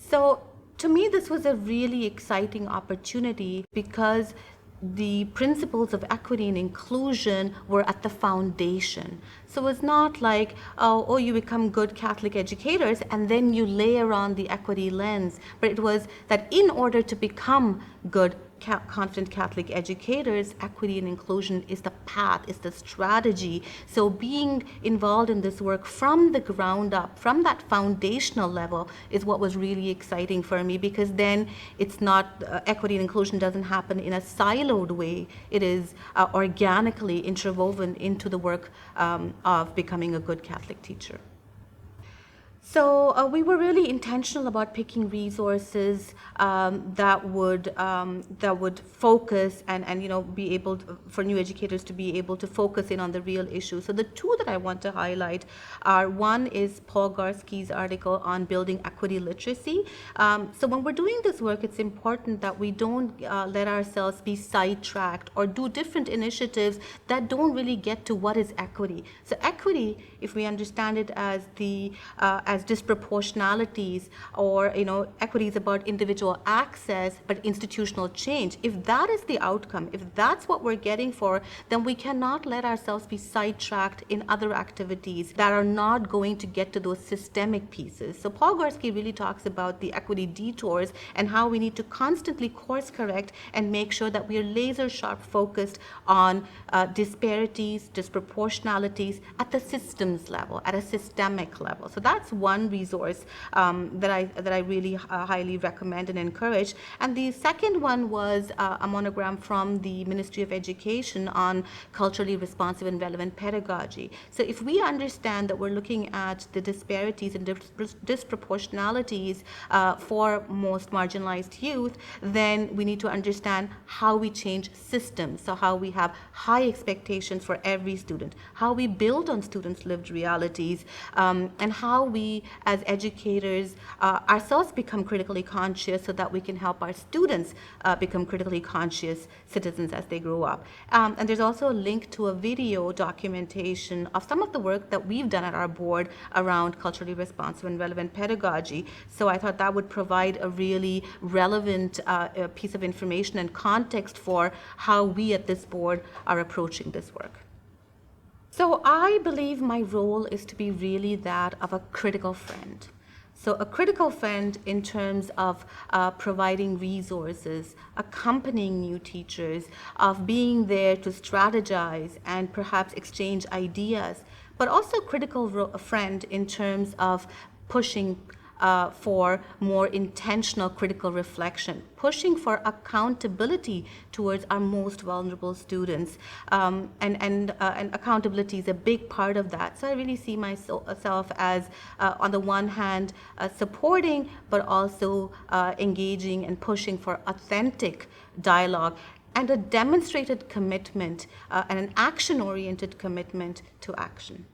So to me, this was a really exciting opportunity because the principles of equity and inclusion were at the foundation. So it's not like, oh, you become good Catholic educators and then you layer on the equity lens. But it was that in order to become good confident Catholic educators, equity and inclusion is the path, is the strategy. So being involved in this work from the ground up, from that foundational level, is what was really exciting for me, because then it's not, equity and inclusion doesn't happen in a siloed way. It is organically interwoven into the work of becoming a good Catholic teacher. So we were really intentional about picking resources that would focus and be able to, for new educators to be able to focus in on the real issue. So the two that I want to highlight are, one is Paul Garski's article on building equity literacy. So when we're doing this work, it's important that we don't let ourselves be sidetracked or do different initiatives that don't really get to what is equity. So equity, if we understand it as as disproportionalities, or equity is about individual access but institutional change. If that is the outcome, if that's what we're getting for, then we cannot let ourselves be sidetracked in other activities that are not going to get to those systemic pieces. So Paul Garski really talks about the equity detours and how we need to constantly course correct and make sure that we are laser sharp focused on disparities, disproportionalities at the systems level, at a systemic level. So that's one resource that I really highly recommend and encourage. And the second one was a monogram from the Ministry of Education on culturally responsive and relevant pedagogy. So if we understand that we're looking at the disparities and disproportionalities for most marginalized youth, then we need to understand how we change systems. So how we have high expectations for every student, how we build on students' lived realities, and how we as educators ourselves become critically conscious so that we can help our students become critically conscious citizens as they grow up. And there's also a link to a video documentation of some of the work that we've done at our board around culturally responsive and relevant pedagogy. So I thought that would provide a really relevant piece of information and context for how we at this board are approaching this work. So I believe my role is to be really that of a critical friend. So a critical friend in terms of providing resources, accompanying new teachers, of being there to strategize and perhaps exchange ideas, but also critical friend in terms of pushing for more intentional critical reflection, pushing for accountability towards our most vulnerable students, and accountability is a big part of that. So I really see myself as, on the one hand, supporting, but also engaging and pushing for authentic dialogue and a demonstrated commitment and an action-oriented commitment to action.